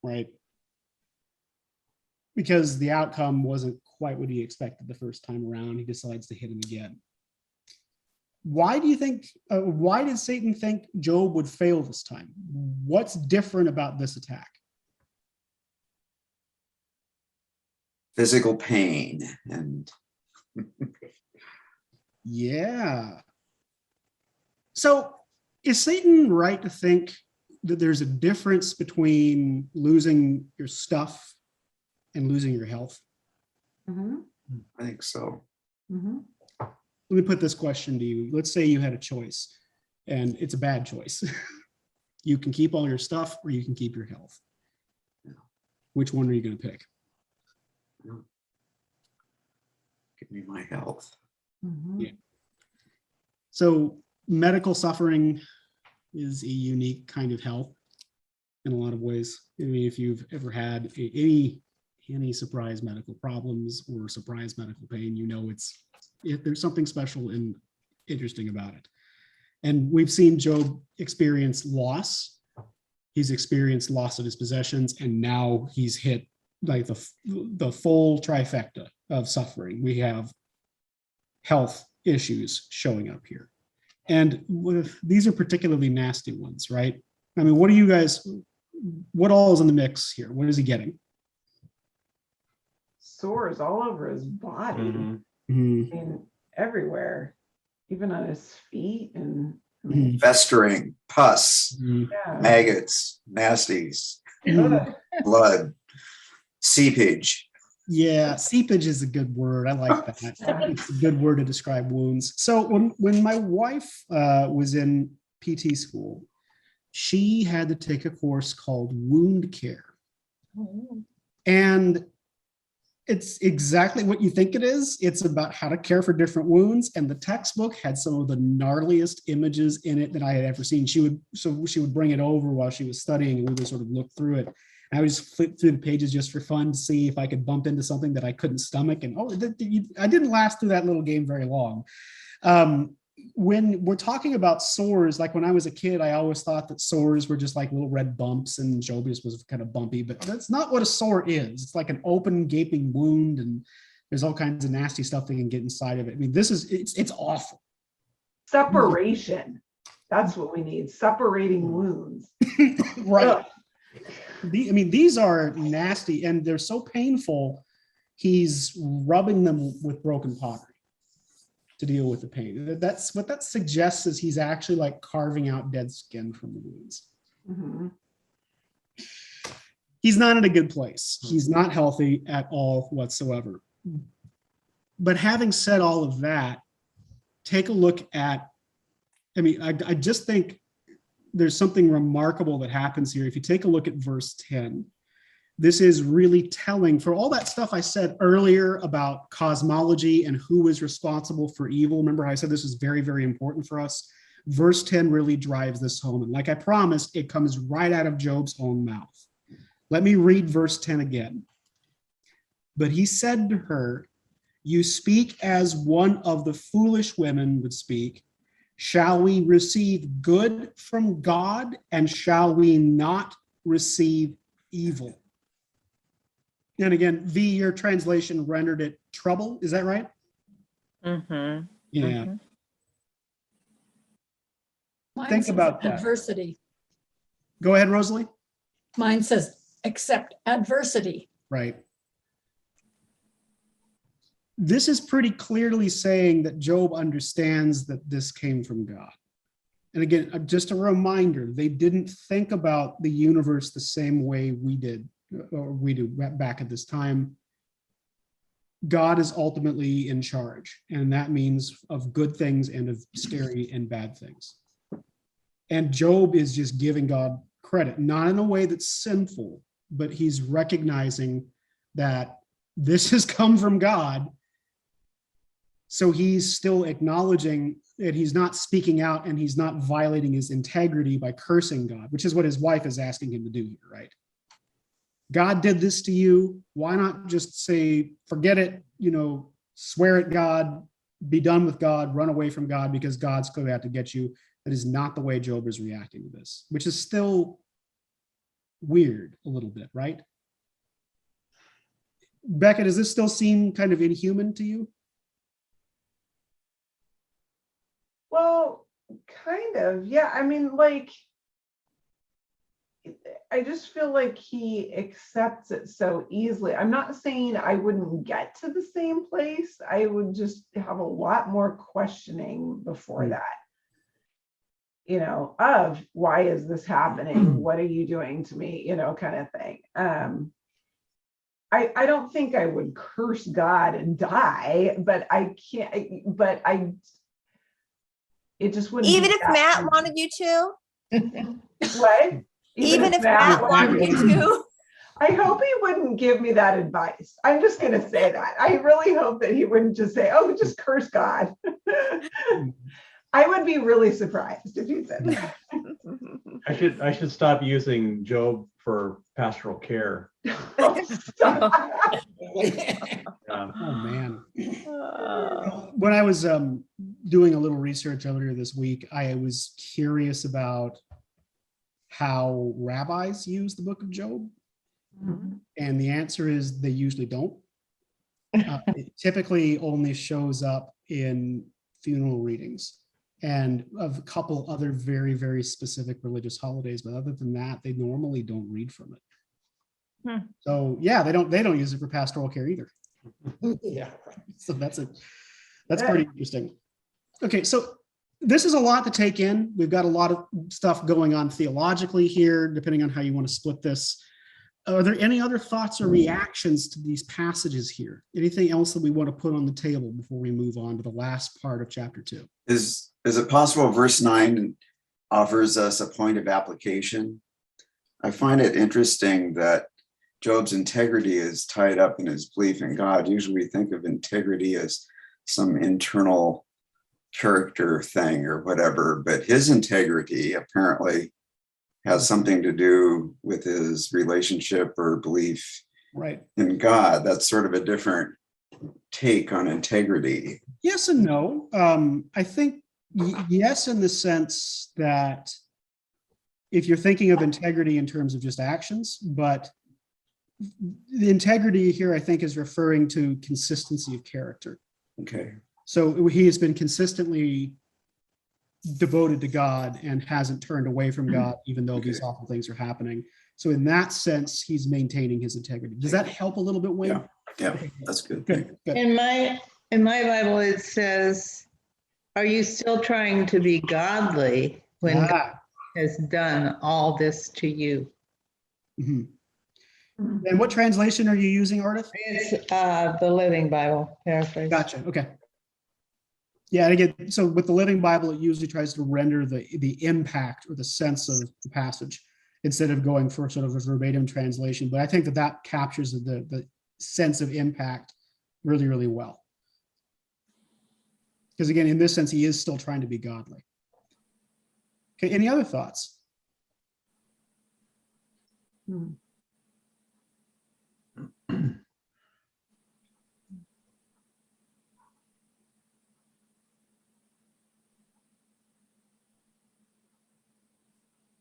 right? Because the outcome wasn't quite what he expected the first time around. He decides to hit him again. Why do you think, why did Satan think Job would fail this time? What's different about this attack? Physical pain and Yeah. So is Satan right to think that there's a difference between losing your stuff and losing your health? Mhm, I think so. mhm. Let me put this question to you. Let's say you had a choice and it's a bad choice. You can keep all your stuff or you can keep your health. Which one are you going to pick? Give me my health. Mhm. Yeah. So medical suffering is a unique kind of health in a lot of ways. I mean, if you've ever had any surprise medical problems or surprise medical pain, you know there's something special and interesting about it. And we've seen Job experience loss. He's experienced loss of his possessions, and now he's hit like the full trifecta of suffering. We have health issues showing up here. And these are particularly nasty ones, right? I mean, what all is in the mix here? What is he getting? Sores all over his body. Mhm. I mean, everywhere, even on his feet. And I mean, Festering, pus, yeah. maggots, nasties, Ugh. blood, seepage. Yeah, seepage is a good word. I like that. It's a good word to describe wounds. So when my wife was in PT school, she had to take a course called wound care. And it's exactly what you think it is. It's about how to care for different wounds. And the textbook had some of the gnarliest images in it that I had ever seen. She would bring it over while she was studying, and we would sort of look through it. I would just flip through the pages just for fun to see if I could bump into something that I couldn't stomach. And I didn't last through that little game very long. When we're talking about sores, like when I was a kid, I always thought that sores were just like little red bumps, and Jobius was kind of bumpy, but that's not what a sore is. It's like an open gaping wound, and There's all kinds of nasty stuff that can get inside of it. I mean, it's awful. Separation. That's what we need, separating wounds. Right. Ugh. These are nasty and they're so painful. He's rubbing them with broken pottery to deal with the pain. That's what that suggests, is he's actually like carving out dead skin from the wounds. Mhm. He's not in a good place. He's not healthy at all whatsoever. But having said all of that, take a look at, I just think there's something remarkable that happens here. If you take a look at verse 10, this is really telling for all that stuff I said earlier about cosmology and who is responsible for evil. Remember how I said this is very, very important for us? Verse 10 really drives this home. And like I promised, it comes right out of Job's own mouth. Let me read verse 10 again. But he said to her, "You speak as one of the foolish women would speak. Shall we receive good from God, and shall we not receive evil?" And again, V, your translation rendered it trouble. Is that right? Mhm. Yeah. Mhm. Mine Think says about that. adversity. Go ahead, Rosalie. Mine says accept adversity. Right. This is pretty clearly saying that Job understands that this came from God. And again, just a reminder, they didn't think about the universe the same way we did, or we do back at this time. God is ultimately in charge, and that means of good things and of scary and bad things. And Job is just giving God credit, not in a way that's sinful, but he's recognizing that this has come from God. So he's still acknowledging that he's not speaking out and he's not violating his integrity by cursing God, which is what his wife is asking him to do here, right? God did this to you. Why not just say, forget it, swear at God, be done with God, run away from God, because God's clearly out to get you. That is not the way Job is reacting to this, which is still weird a little bit, right? Becca, does this still seem kind of inhuman to you? Well, kind of, yeah. I just feel like he accepts it so easily. I'm not saying I wouldn't get to the same place. I would just have a lot more questioning before that. Of why is this happening? What are you doing to me? Kind of thing. I don't think I would curse God and die, but I can't, it just wouldn't. Even be if that Matt easy. wanted you to, What? even if Matt wanted you to, I hope he wouldn't give me that advice. I'm just going to say that. I really hope that he wouldn't just say, "Oh, just curse God." I would be really surprised if he said that. I should stop using Job for pastoral care. Oh, man. Oh. When I was doing a little research earlier this week, I was curious about how rabbis use the book of Job. And the answer is they usually don't. It typically only shows up in funeral readings and of a couple other very, very specific religious holidays. But other than that, they normally don't read from it. So yeah, they don't use it for pastoral care either. Yeah. So that's pretty interesting. Okay, so this is a lot to take in. We've got a lot of stuff going on theologically here, depending on how you want to split this. Are there any other thoughts or reactions to these passages here? Anything else that we want to put on the table before we move on to the last part of chapter 2? Is it possible verse 9 offers us a point of application? I find it interesting that Job's integrity is tied up in his belief in God. Usually we think of integrity as some internal character thing or whatever, but his integrity apparently has something to do with his relationship or belief Right. in God. That's sort of a different take on integrity. Yes and no. I think yes, in the sense that if you're thinking of integrity in terms of just actions, but the integrity here, I think, is referring to consistency of character. Okay. So he has been consistently devoted to God and hasn't turned away from God, even though these Okay. awful things are happening. So in that sense, he's maintaining his integrity. Does that help a little bit, Wayne? Yeah. Yeah, that's good. Good, good. In my Bible, it says, are you still trying to be godly when God Ah, has done all this to you? mhm. Mhm. And what translation are you using, Ardith? It's the Living Bible paraphrase. Gotcha. Okay. Yeah, and again, so with the Living Bible, it usually tries to render the impact or the sense of the passage instead of going for sort of a verbatim translation. But I think that that captures the sense of impact really, really well. Because again, in this sense, he is still trying to be godly. Okay, any other thoughts? Mhm.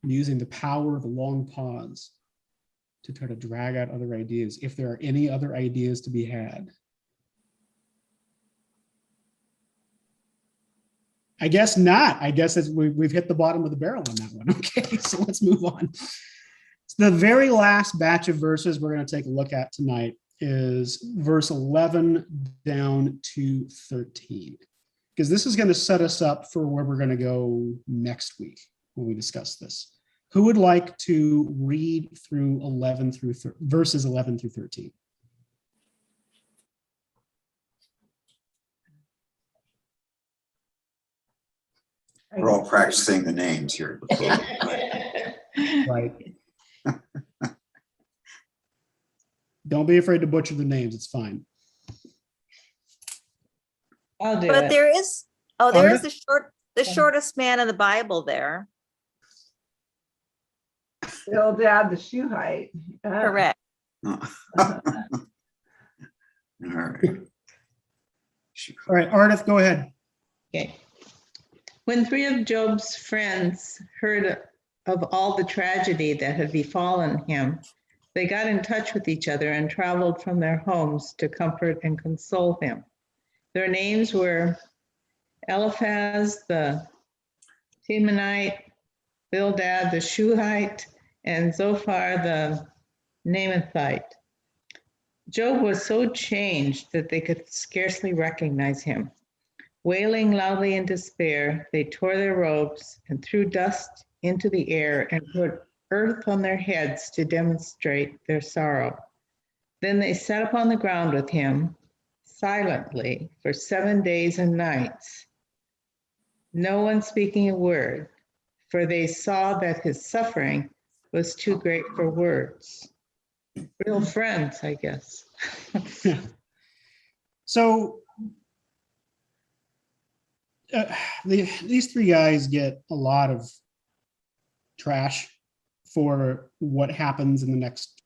Using the power of a long pause to try to drag out other ideas, if there are any other ideas to be had. I guess not. I guess we've hit the bottom of the barrel on that one. Okay, so let's move on. So the very last batch of verses we're going to take a look at tonight is verse 11 down to 13, because this is going to set us up for where we're going to go next week when we discuss this. Who would like to read through verses 11 through 13? We're all practicing the names here. Right. Don't be afraid to butcher the names. It's fine. I'll do But it. there is, there is Ardith? the shortest man in the Bible there. Bildad the Shuhite. Correct. All right. All right, Ardith, go ahead. Okay. When three of Job's friends heard of all the tragedy that had befallen him, they got in touch with each other and traveled from their homes to comfort and console him. Their names were Eliphaz the Temanite, Bildad the Shuhite, and Zophar the Naamathite. Job was so changed that they could scarcely recognize him. Wailing loudly in despair, they tore their robes and threw dust into the air and put earth on their heads to demonstrate their sorrow. Then they sat upon the ground with him silently for 7 days and nights, no one speaking a word, for they saw that his suffering was too great for words. Real friends, I guess. So these three guys get a lot of trash for what happens in the next,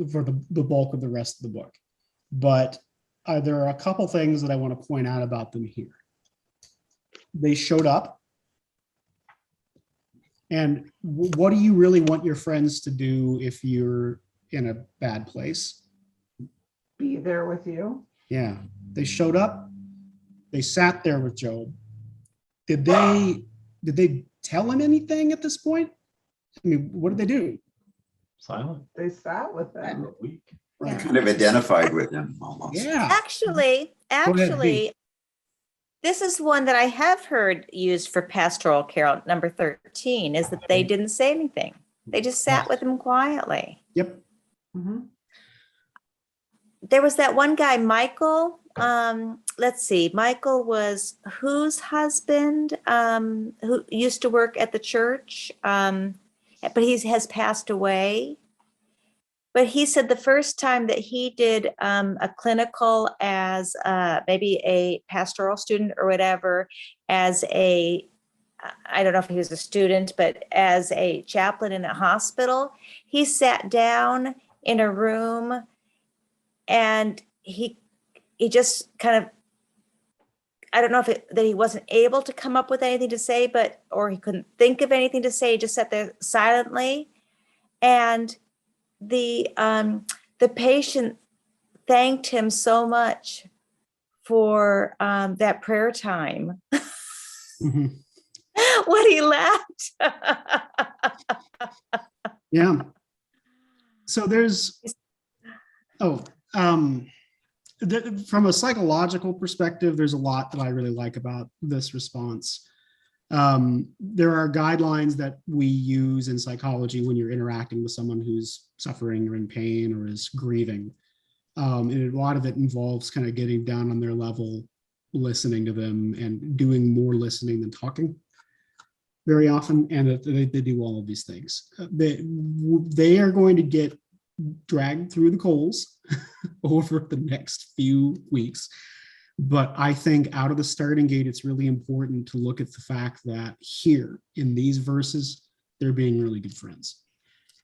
for the bulk of the rest of the book. But there are a couple things that I want to point out about them here. They showed up. And what do you really want your friends to do if you're in a bad place? Be there with you. Yeah, they showed up. They sat there with Job. Did they tell him anything at this point? I mean, what did they do? Silent They sat with for them. a week. Right. Kind of identified with them almost. Yeah. Actually, Bea. this is one that I have heard used for pastoral carol number 13, is that they didn't say anything. They just sat with him quietly. Yep. Mhm. There was that one guy, Michael. Let's see, Michael was whose husband, who used to work at the church, but he has passed away. But he said the first time that he did a clinical as maybe a pastoral student or whatever, as I don't know if he was a student, but as a chaplain in a hospital, he sat down in a room and he just kind of, I don't know if that he wasn't able to come up with anything to say, or he couldn't think of anything to say. He just sat there silently. And the the patient thanked him so much for that prayer time Mhm. when he left. Yeah. So there's, from a psychological perspective, there's a lot that I really like about this response. There are guidelines that we use in psychology when you're interacting with someone who's suffering or in pain or is grieving. And a lot of it involves kind of getting down on their level, listening to them, and doing more listening than talking very often. And that they do all of these things. They are going to get dragged through the coals over the next few weeks. But I think out of the starting gate, it's really important to look at the fact that here in these verses, they're being really good friends.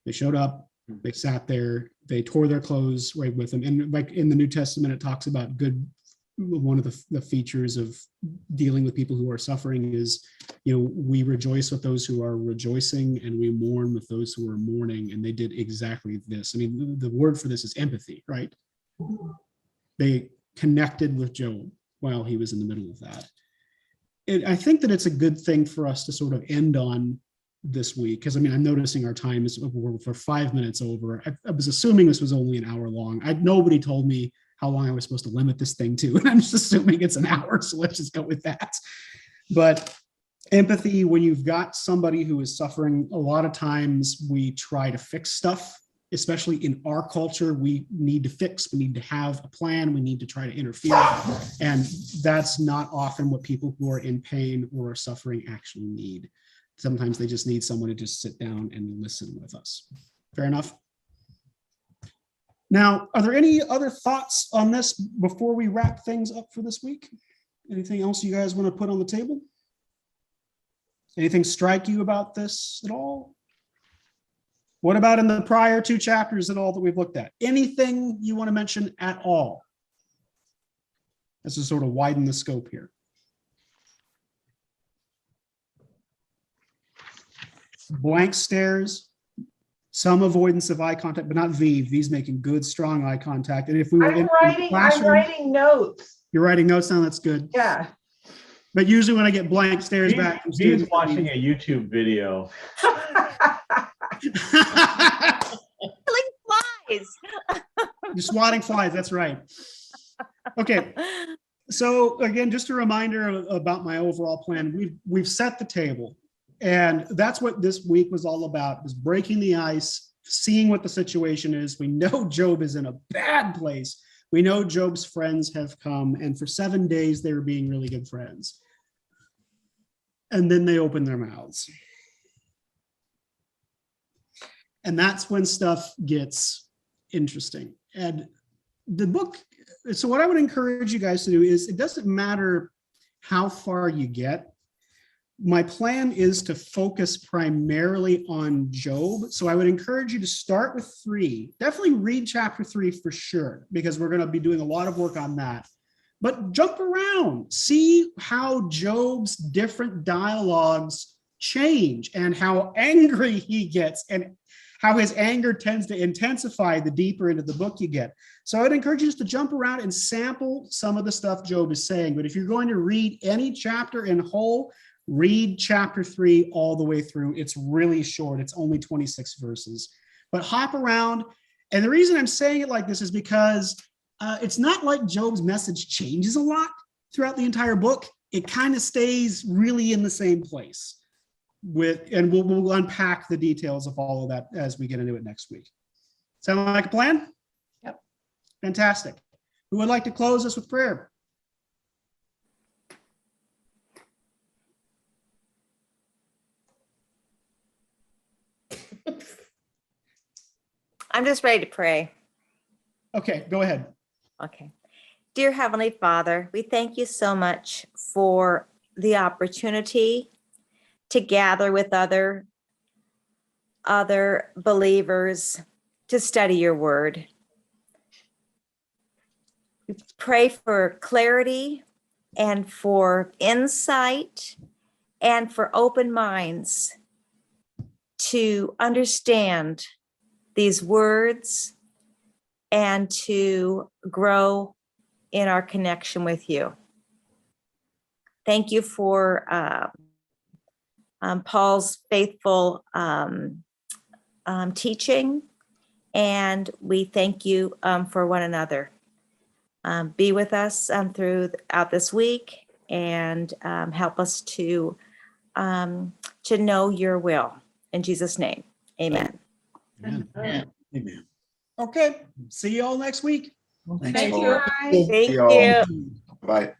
They showed up, they sat there, they tore their clothes right with them. And like in the New Testament, it talks about one of the features of dealing with people who are suffering is, we rejoice with those who are rejoicing and we mourn with those who are mourning. And they did exactly this. I mean, the word for this is empathy, right? They connected with Job while he was in the middle of that. And I think that it's a good thing for us to sort of end on this week, because I'm noticing our time is over for 5 minutes over. I was assuming this was only an hour long. Nobody told me how long I was supposed to limit this thing to, and I'm just assuming it's an hour, so let's just go with that. But empathy, when you've got somebody who is suffering, a lot of times we try to fix stuff, especially in our culture. We need to fix, we need to have a plan, we need to try to interfere. And that's not often what people who are in pain or are suffering actually need. Sometimes they just need someone to just sit down and listen with us. Fair enough? Now, are there any other thoughts on this before we wrap things up for this week? Anything else you guys want to put on the table? Anything strike you about this at all? What about in the prior 2 chapters at all that we've looked at? Anything you want to mention at all? This is sort of widen the scope here. Blank stares, some avoidance of eye contact, but not V. V's making good, strong eye contact. And if we were in the I'm classroom, writing notes. you're writing notes down, that's good. Yeah. But usually when I get blank stares back from He's students, watching a YouTube video. Killing flies. you're swatting flies, that's right. Okay, so again, just a reminder about my overall plan. We've set the table, and that's what this week was all about, was breaking the ice, seeing what the situation is. We know Job is in a bad place. We know Job's friends have come, and for 7 days they were being really good friends. And then they open their mouths. And that's when stuff gets interesting. And the book, so what I would encourage you guys to do is, it doesn't matter how far you get. My plan is to focus primarily on Job. So I would encourage you to start with 3. Definitely read chapter 3 for sure, because we're going to be doing a lot of work on that. But jump around, see how Job's different dialogues change and how angry he gets and how his anger tends to intensify the deeper into the book you get. So I'd encourage you just to jump around and sample some of the stuff Job is saying. But if you're going to read any chapter in whole, read chapter 3 all the way through. It's really short. It's only 26 verses. But hop around. And the reason I'm saying it like this is because it's not like Job's message changes a lot throughout the entire book. It kind of stays really in the same place. And we'll unpack the details of all of that as we get into it next week. Sound like a plan? Yep. Fantastic. Who would like to close us with prayer? I'm just ready to pray. Okay, go ahead. Okay. Dear Heavenly Father, we thank you so much for the opportunity to gather with other believers to study your word. We pray for clarity and for insight and for open minds to understand these words and to grow in our connection with you. Thank you for Paul's faithful teaching, and we thank you for one another. Be with us throughout this week, and help us to know your will. In Jesus' name, amen. Amen. Amen. Okay, see you all next week. Thanks, Thank you. Lord. guys. Thank you all. you. Bye.